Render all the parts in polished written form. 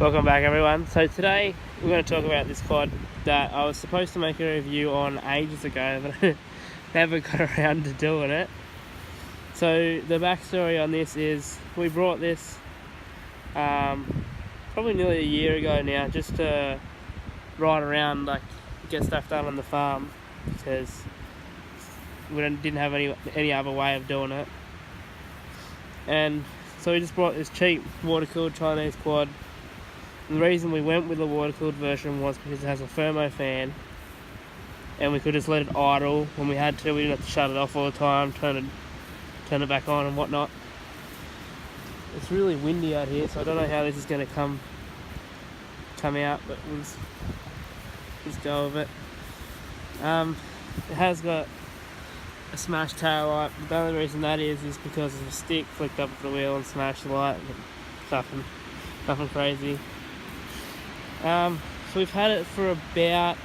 Welcome back everyone. So today we're going to talk about this quad that I was supposed to make a review on ages ago, but I never got around to doing it. So the backstory on this is we brought this probably nearly a year ago now, just to ride around, like get stuff done on the farm, because we didn't have any other way of doing it. And so we just brought this cheap water-cooled Chinese quad. And the reason we went with the water-cooled version was because it has a thermo fan, and we could just let it idle when we had to. We didn't have to shut it off all the time, turn it back on and whatnot. It's really windy out here, so I don't know how this is going to come out, but we'll just go with it. It has got a smashed tail light. The only reason that is because of a stick flicked up with the wheel and smashed the light. Nothing crazy. So we've had it for about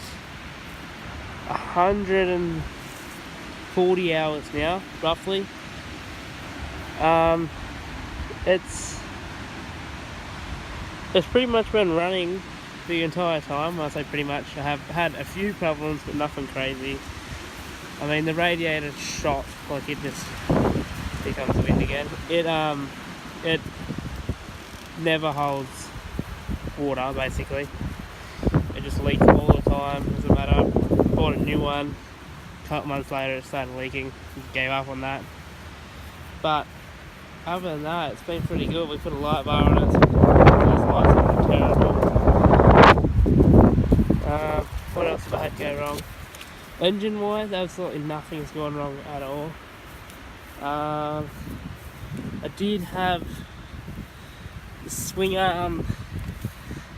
140 hours now, roughly. It's pretty much been running the entire time. I say pretty much. I have had a few problems, but nothing crazy. I mean, the radiator shot, like it just, here comes the wind again. It never holds water, basically. It just leaks all the time, doesn't matter. Bought a new one, a couple months later it started leaking, gave up on that. But other than that, it's been pretty good. We put a light bar on it, so those lights aren't terrible. What else have I had go wrong? Engine wise, absolutely nothing's gone wrong at all. I did have the swing arm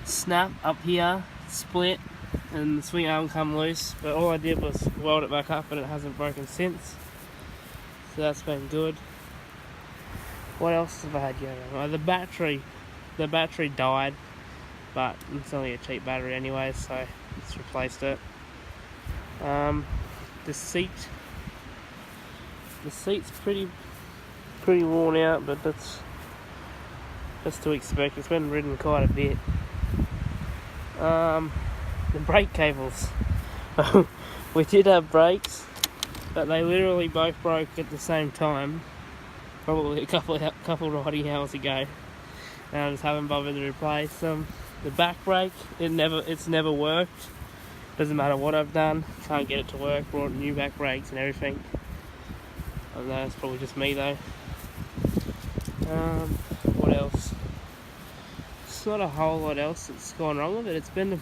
snap up here, split, and the swing arm come loose, but all I did was weld it back up and it hasn't broken since, so that's been good. What else have I had going on? The battery died, but it's only a cheap battery anyway, so just replaced it. The seat's pretty worn out, but that's to expect. It's been ridden quite a bit. The brake cables. We did have brakes, but they literally both broke at the same time, probably a couple riding hours ago, and I just haven't bothered to replace them. The back brake, it's never worked. Doesn't matter what I've done, can't get it to work. Brought new back brakes and everything. I don't know, it's probably just me though. What else? It's not a whole lot else that's gone wrong with it. It's been a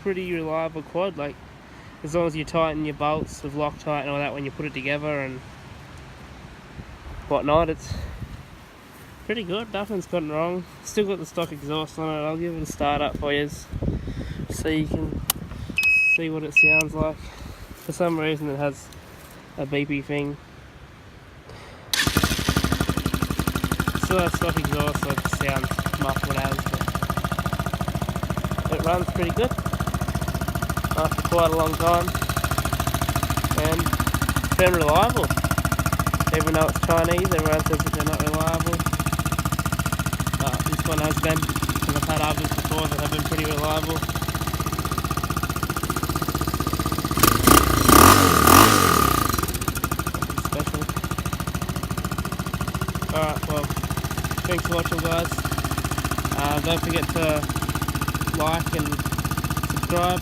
pretty reliable quad, like as long as you tighten your bolts with Loctite and all that when you put it together and whatnot, it's pretty good. Nothing's gone wrong. Still got the stock exhaust on it. I'll give it a start up for you so you can see what it sounds like. For some reason it has a beepy thing. Still has stock exhaust, so it sounds muffled as, but it runs pretty good after quite a long time, and it's been reliable. Even though it's Chinese, everyone says that they're not reliable. This one has been, and I've had others before that have been pretty reliable. Alright, well, thanks for watching guys. Don't forget to like and subscribe.